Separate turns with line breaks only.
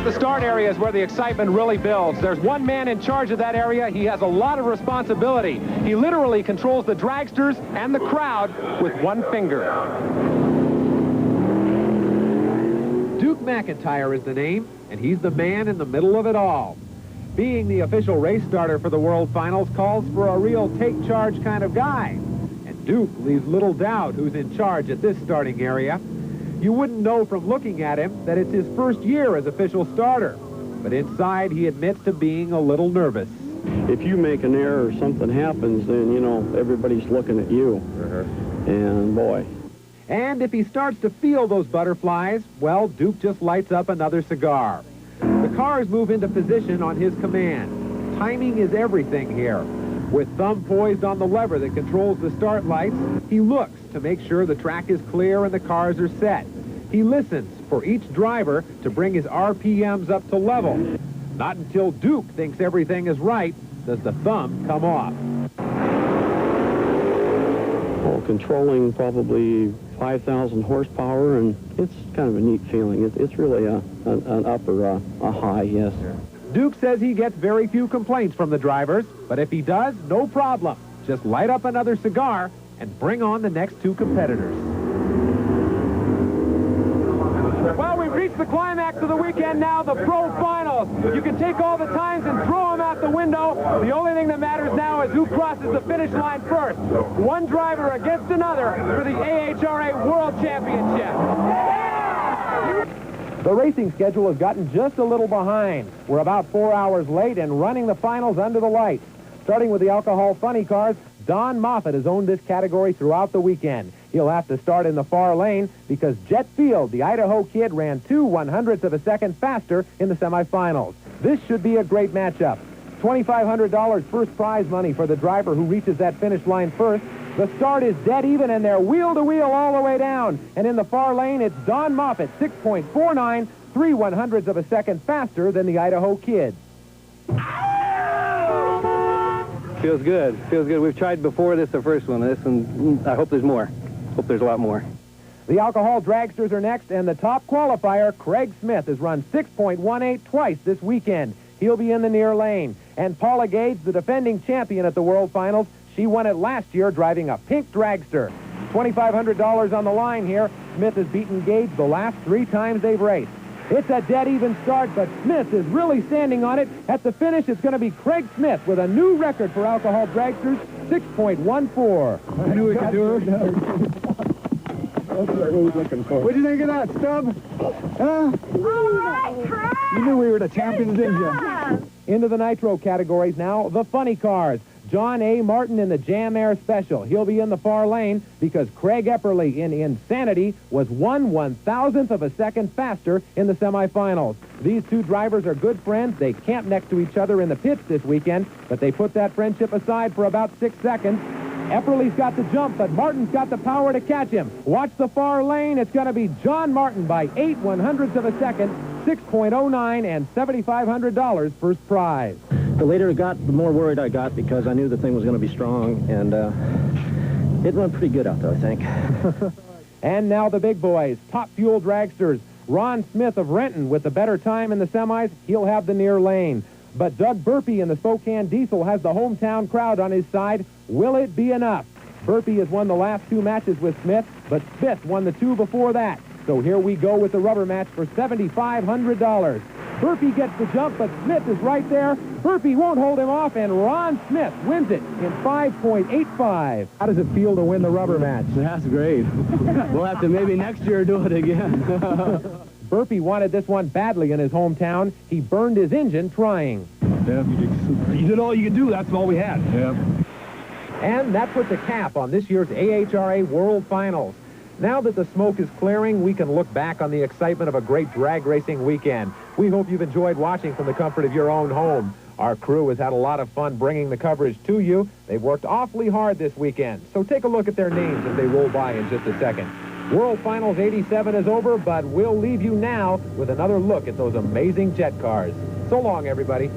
the start area is where the excitement really builds. There's one man in charge of that area. He has a lot of responsibility. He literally controls the dragsters and the crowd with one finger.
Duke McIntyre is the name, and he's the man in the middle of it all. Being the official race starter for the World Finals calls for a real take-charge kind of guy. And Duke leaves little doubt who's in charge at this starting area. You wouldn't know from looking at him that it's his first year as official starter. But inside, he admits to being a little nervous.
If you make an error or something happens, then, you know, everybody's looking at you. And boy.
And if he starts to feel those butterflies, well, Duke just lights up another cigar. The cars move into position on his command. Timing is everything here. With thumb poised on the lever that controls the start lights, he looks to make sure the track is clear and the cars are set. He listens for each driver to bring his RPMs up to level. Not until Duke thinks everything is right does the thumb come off.
Well, controlling probably 5,000 horsepower, and it's kind of a neat feeling. It's really an up or a high, yes.
Duke says he gets very few complaints from the drivers, but if he does, no problem. Just light up another cigar and bring on the next two competitors. Well, we've reached the climax of the weekend now, the Pro Finals. You can take all the times and throw them out the window. The only thing that matters now is who crosses the finish line first. One driver against another for the AHRA World Championship. The racing schedule has gotten just a little behind. We're about 4 hours late and running the finals under the lights. Starting with the alcohol funny cars, Don Moffitt has owned this category throughout the weekend. He'll have to start in the far lane because Jet Field, the Idaho kid, ran 2/100ths of a second faster in the semifinals. This should be a great matchup. $2,500 first prize money for the driver who reaches that finish line first. The start is dead even, and they're wheel-to-wheel all the way down. And in the far lane, it's Don Moffitt, 6.49, 3/100ths of a second faster than the Idaho kid.
Feels good. Feels good. We've tried before. This is the first one. This, and I hope there's more. Hope there's a lot more.
The alcohol dragsters are next, and the top qualifier, Craig Smith, has run 6.18 twice this weekend. He'll be in the near lane. And Paula Gage, the defending champion at the World Finals, she won it last year driving a pink dragster. $2,500 on the line here. Smith has beaten Gage the last 3 times they've raced. It's a dead even start, but Smith is really standing on it. At the finish, it's going to be Craig Smith with a new record for alcohol dragsters, 6.14.
I knew we could do it. That's what we were looking for. What'd you think of that, Stub? Huh?
All right, Craig.
You knew we were the champions, didn't you?
Into the Nitro categories now, the funny cars. John A. Martin in the Jam Air Special. He'll be in the far lane because Craig Epperly in Insanity was 1/1000th of a second faster in the semifinals. These two drivers are good friends. They camp next to each other in the pits this weekend, but they put that friendship aside for about 6 seconds. Epperly's got the jump, but Martin's got the power to catch him. Watch the far lane. It's going to be John Martin by 8/100ths of a second, 6.09 and $7,500 first prize.
The later it got, the more worried I got because I knew the thing was going to be strong, and it went pretty good out there, I think.
And now the big boys, top fuel dragsters. Ron Smith of Renton with the better time in the semis. He'll have the near lane. But Doug Burpee in the Spokane Diesel has the hometown crowd on his side. Will it be enough? Burpee has won the last 2 matches with Smith, but Smith won the 2 before that. So here we go with the rubber match for $7,500. Burpee gets the jump, but Smith is right there. Burpee won't hold him off, and Ron Smith wins it in 5.85. How does it feel to win the rubber match?
That's great. We'll have to maybe next year do it again.
Burpee wanted this one badly in his hometown. He burned his engine trying.
Yeah, you did all you could do. That's all we had. Yeah.
And that puts a cap on this year's AHRA World Finals. Now that the smoke is clearing, we can look back on the excitement of a great drag racing weekend. We hope you've enjoyed watching from the comfort of your own home. Our crew has had a lot of fun bringing the coverage to you. They've worked awfully hard this weekend, so take a look at their names as they roll by in just a second. World Finals 87 is over, but we'll leave you now with another look at those amazing jet cars. So long, everybody.